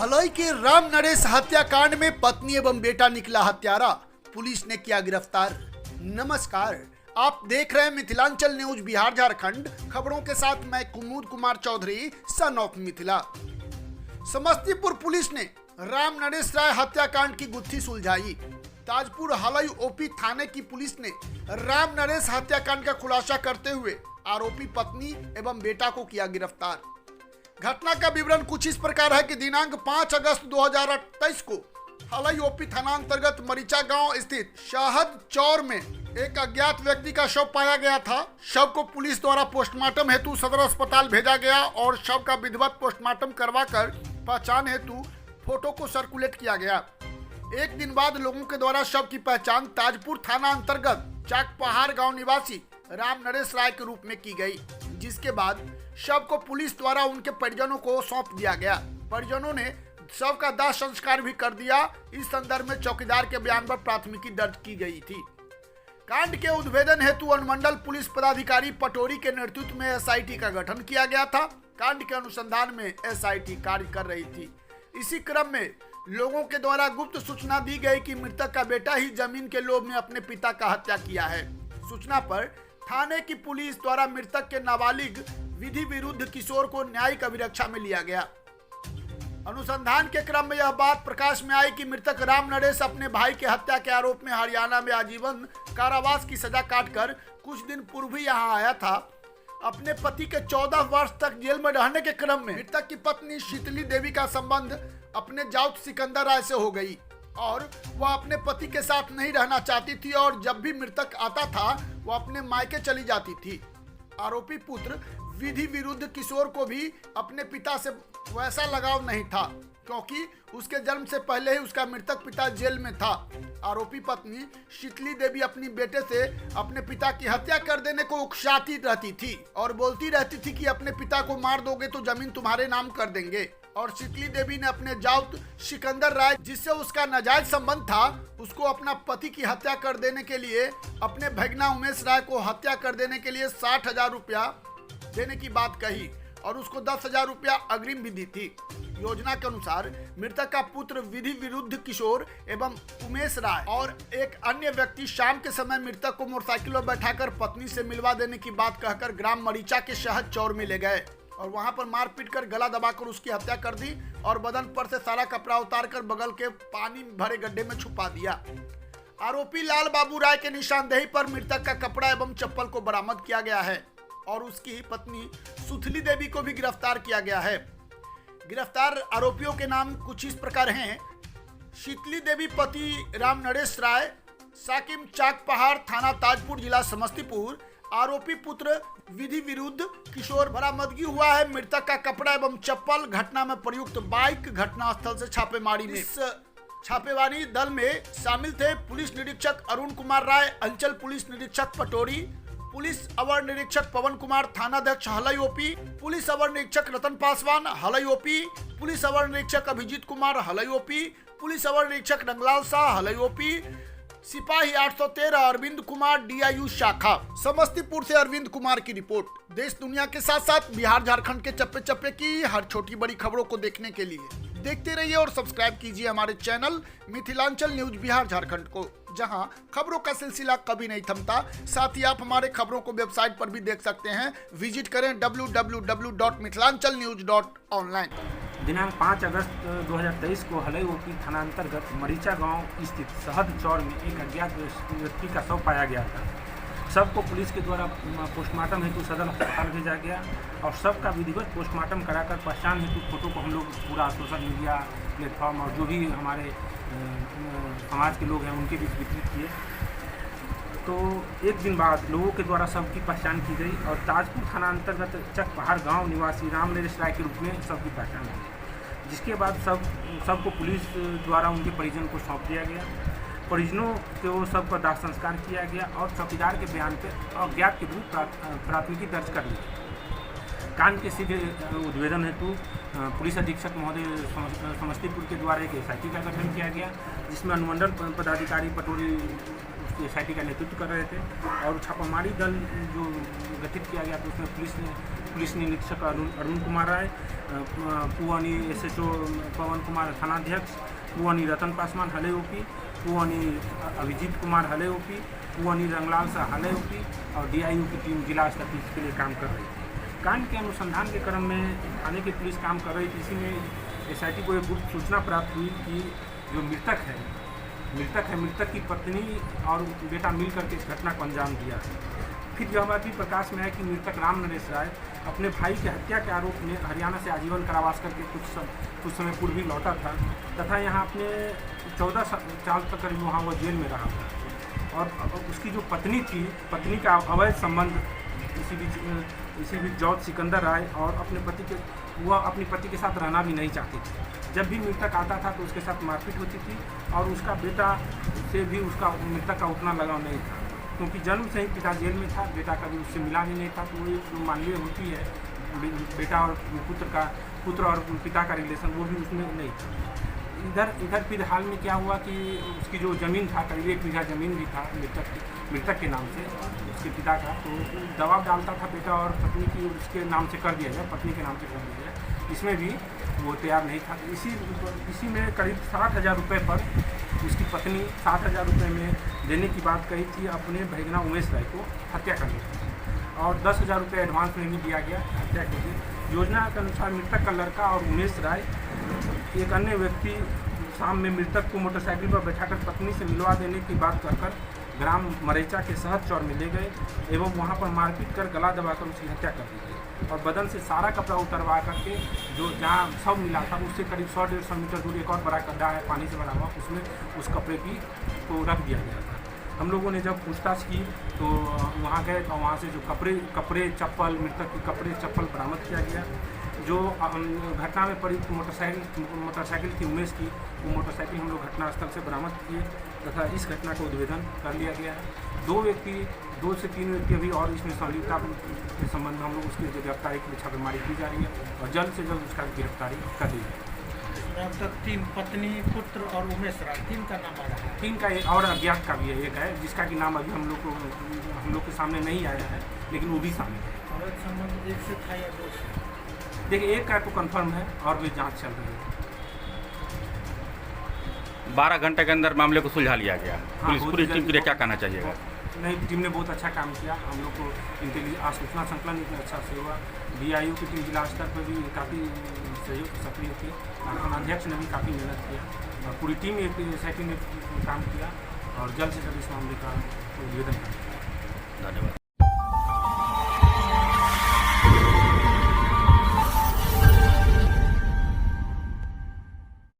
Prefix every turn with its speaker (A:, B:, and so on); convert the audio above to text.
A: हलई के राम नरेश हत्याकांड में पत्नी एवं बेटा निकला हत्यारा, पुलिस ने किया गिरफ्तार। नमस्कार, आप देख रहे हैं मिथिलांचल न्यूज बिहार झारखंड। खबरों के साथ मैं Kumud Kumar Chaudhary, son of Mithila. Samastipur police ने राम नरेश राय हत्याकांड की गुत्थी सुलझाई। ताजपुर हलई ओपी थाने की पुलिस ने राम नरेश हत्याकांड का खुलासा करते हुए आरोपी पत्नी एवं बेटा को किया गिरफ्तार। घटना का विवरण कुछ इस प्रकार है कि दिनांक 5 अगस्त 2023 को हलई ओपी थाना अंतर्गत मरीचा गांव स्थित शहद चौर में एक अज्ञात व्यक्ति का शव पाया गया था। शव को पुलिस द्वारा पोस्टमार्टम हेतु सदर अस्पताल भेजा गया और शव का विधिवत पोस्टमार्टम करवाकर पहचान हेतु फोटो को सर्कुलेट किया गया। एक दिन बाद लोगों के द्वारा शव की पहचान ताजपुर थाना अंतर्गत चाकपहाड़ गांव निवासी राम नरेश राय के रूप में की गई, जिसके बाद शव को पुलिस द्वारा उनके परिजनों को सौंप दिया गया। परिजनों ने शव का दाह संस्कार भी कर दिया। इस संदर्भ में चौकीदार के बयान पर प्राथमिकी दर्ज की गई थी। कांड के उद्भेदन हेतु अनुमंडल पुलिस पदाधिकारी पटोरी के नेतृत्व में एसआईटी का गठन किया गया था। कांड के अनुसंधान में एसआईटी कार्य कर रही थी। इसी क्रम में लोगों के द्वारा गुप्त सूचना दी गई कि मृतक का बेटा ही जमीन के लोभ में अपने पिता का हत्या किया है। सूचना पर थाने की पुलिस द्वारा मृतक के नाबालिग विधि विरुद्ध किशोर को न्यायिक अभिरक्षा में लिया गया। अनुसंधान के क्रम में यह बात प्रकाश में आई कि मृतक राम नरेश अपने भाई के हत्या के आरोप में हरियाणा में आजीवन कारावास की सजा काटकर कुछ दिन पूर्व ही यहाँ आया था। अपने पति के 14 वर्ष तक जेल में रहने के क्रम में मृतक की पत्नी शीतली देवी का संबंध अपने जाउत सिकंदर राय से हो गई और वह अपने पति के साथ नहीं रहना चाहती थी और जब भी मृतक आता था वह अपने मायके चली जाती थी। आरोपी पुत्र विधि विरुद्ध किशोर को भी अपने पिता से वैसा लगाव नहीं था, क्योंकि उसके जन्म से पहले ही उसका मृतक पिता जेल में था। आरोपी पत्नी शीतली देवी अपनी बेटे से अपने पिता की हत्या कर देने को उकसाती रहती थी और बोलती रहती थी कि अपने पिता को मार दोगे तो जमीन तुम्हारे नाम कर देंगे। और शीतली देवी ने अपने जाउत सिकंदर राय, जिससे उसका नाजायज संबंध था, उसको अपना पति की हत्या कर देने के लिए अपने भगना उमेश राय को हत्या कर देने के लिए 60,000 रुपया देने की बात कही और उसको 10,000 रुपया अग्रिम भी दी थी। योजना के अनुसार मृतक का पुत्र विधि विरुद्ध किशोर एवं उमेश राय और एक अन्य व्यक्ति शाम के समय मृतक को मोटरसाइकिल पर बैठाकर पत्नी से मिलवा देने की बात कहकर ग्राम मरीचा के शहद चौर में ले गए और वहां पर मारपीट कर गला दबाकर उसकी हत्या कर दी और बदन पर से सारा कपड़ा उतार कर बगल के पानी भरे गड्ढे में छुपा दिया। आरोपी लाल बाबू राय के निशानदेही पर मृतक का कपड़ा एवं चप्पल को बरामद किया गया है और उसकी पत्नी सुथली देवी को भी गिरफ्तार किया गया है। गिरफ्तार आरोपियों के नाम कुछ इस प्रकार हैं। शीतली देवी पति राम नरेश राय, साकिम चाकपहाड़ थाना ताजपुर जिला समस्तीपुर। आरोपी पुत्र विधि विरुद्ध किशोर। बरामदगी हुआ है मृतक का कपड़ा एवं चप्पल। घटना में प्रयुक्त बाइक घटनास्थल से छापेमारी में इस छापेमारी दल में शामिल थे पुलिस निरीक्षक अरुण कुमार राय, अंचल पुलिस निरीक्षक पटोरी, पुलिस अवर निरीक्षक पवन कुमार, थानाध्यक्ष हलई ओपी, पुलिस अवर निरीक्षक रतन पासवान हलई ओपी, पुलिस अवर निरीक्षक अभिजीत कुमार हलई ओपी, पुलिस अवर निरीक्षक रंगलाल शाह हलई ओपी, सिपाही 813 अरविंद कुमार डीआईयू शाखा। समस्तीपुर से अरविंद कुमार की रिपोर्ट। देश दुनिया के साथ साथ बिहार झारखंड के चप्पे चप्पे की हर छोटी बड़ी खबरों को देखने के लिए देखते रहिए और सब्सक्राइब कीजिए हमारे चैनल मिथिलांचल न्यूज बिहार झारखंड को, जहां खबरों का सिलसिला कभी नहीं थमता। साथ ही आप हमारे खबरों को वेबसाइट पर भी देख सकते हैं। विजिट करें www.mithilanchalnews.online।
B: दिनांक 5 अगस्त 2023 को हलई ओपी थाना अंतर्गत मरीचा गांव स्थित शहद चौर में एक अज्ञात व्यक्ति का शव पाया गया था। शव को पुलिस के द्वारा पोस्टमार्टम हेतु सदर अस्पताल भेजा गया और शव का विधिवत पोस्टमार्टम कराकर पहचान हेतु फोटो को हम लोग पूरा सोशल मीडिया प्लेटफॉर्म और जो भी हमारे समाज के लोग हैं उनके बीच वितरित किए। तो एक दिन बाद लोगों के द्वारा शव की पहचान की गई और ताजपुर थाना अंतर्गत चकपहाड़ गांव निवासी राम नरेश राय के रूप में शव की पहचान हुई, जिसके बाद शव को पुलिस द्वारा उनके परिजन को सौंप दिया गया। परिजनों को शव का दाह संस्कार किया गया और चौकीदार के बयान पर अज्ञात के विरुद्ध प्राथमिकी दर्ज कर ली। कांड के शीघ्र उद्भेदन हेतु पुलिस अधीक्षक महोदय समस्तीपुर के द्वारा एक एसआईटी का गठन किया गया, जिसमें अनुमंडल पदाधिकारी पटोरी SIT का नेतृत्व कर रहे थे। और छापामारी दल जो गठित किया गया तो उसमें पुलिस निरीक्षक अरुण कुमार राय, पुआनी SHO पवन कुमार थानाध्यक्ष, पुआनी रतन पासवान हले OP, पुआनी अभिजीत कुमार हले OP, पुआनी रंगलाल शाह हले OP और DIU की टीम जिला स्तर पर इसके लिए काम कर रही थी। कांड के अनुसंधान के क्रम में थाने की पुलिस काम कर रही थी। इसी में SIT को एक गुप्त सूचना प्राप्त हुई कि जो मृतक है मृतक की पत्नी और बेटा मिलकर के इस घटना को अंजाम दिया है। फिर यह बात भी प्रकाश में है कि मृतक राम नरेश राय अपने भाई की हत्या के आरोप में हरियाणा से आजीवन कारावास करके कुछ समय पूर्व ही लौटा था तथा यहाँ अपने 14 साल तक करीब वहाँ वो जेल में रहा था। और उसकी जो पत्नी का अवैध संबंध इसी बीच जॉर्ज सिकंदर राय और वह अपनी पति के साथ रहना भी नहीं चाहती थी। जब भी मृतक आता था तो उसके साथ मारपीट होती थी और उसका बेटा से भी मृतक का उतना लगाव नहीं था, क्योंकि जन्म से ही पिता जेल में था, बेटा कभी उससे मिला भी नहीं था। तो वो एक मानवीय होती है, बेटा और पुत्र और पिता का रिलेशन वो भी उसमें नहीं था। इधर फिर हाल में क्या हुआ कि उसकी जो ज़मीन था, करीब 1 बीघा ज़मीन भी था मृतक के नाम से, उसके पिता का, तो दबाव डालता था बेटा और पत्नी की उसके नाम से कर दिया जाए, पत्नी के नाम से कर दिया जाए। इसमें भी वो तैयार नहीं था। इसी में करीब 60,000 रुपये पर उसकी पत्नी 60,000 रुपये में देने की बात कही थी अपने भैगना उमेश राय को हत्या करने की, और 10,000 रुपये एडवांस में भी दिया गया हत्या के लिए। योजना के अनुसार मृतक का लड़का और उमेश राय एक अन्य व्यक्ति शाम में मृतक को मोटरसाइकिल पर बैठाकर पत्नी से मिलवा देने की बात कर ग्राम मरेचा के शहद चौर में ले गए एवं वहां पर मारपीट कर गला दबाकर उसकी हत्या कर दी गई और बदन से सारा कपड़ा उतरवा करके जो जहां शव मिला था उससे करीब 100-150 मीटर दूर एक और बड़ा गड्ढा है पानी से भरा हुआ, उसमें उस कपड़े को रख दिया गया था। हम लोगों ने जब पूछताछ की तो वहाँ गए तो वहाँ से जो कपड़े चप्पल मृतक के कपड़े चप्पल बरामद किया गया। जो घटना में पड़ी मोटरसाइकिल थी उमेश की, वो मोटरसाइकिल हम लोग घटनास्थल से बरामद किए तथा इस घटना का उद्भेदन कर लिया गया है। 2 से 3 व्यक्ति अभी और इसमें संलिप्तता के संबंध में हम लोग उसकी गिरफ्तारी के लिए छापेमारी की जा रही है और जल्द से जल्द उसका गिरफ्तारी कर दी जाएगी।
C: अब तक 3 पत्नी, पुत्र और उमेश राय 3 का नाम आ रहा है।
B: 3 का एक और अज्ञात का भी है, एक है जिसका कि नाम अभी हम लोग के सामने नहीं आया है, लेकिन वो भी शामिल है।
C: और संबंध 1 से था या 2 से?
B: देखिए, 1 का तो कंफर्म है और भी जांच चल रही है।
D: 12 घंटे के अंदर मामले को सुलझा लिया गया। पुलिस पूरी टीम के लिए क्या कहना चाहिएगा?
B: नहीं, टीम ने बहुत अच्छा काम किया। हम लोग को सूचना संकलन इतना अच्छा से हुआ। DIU की टीम जिला स्तर पर भी काफ़ी सहयोग सक्रिय थी, थानाध्यक्ष ने भी काफ़ी मेहनत किया, पूरी टीम SIT ने काम किया और जल्द से जल्द इस मामले का उद्भेदन किया।
D: धन्यवाद।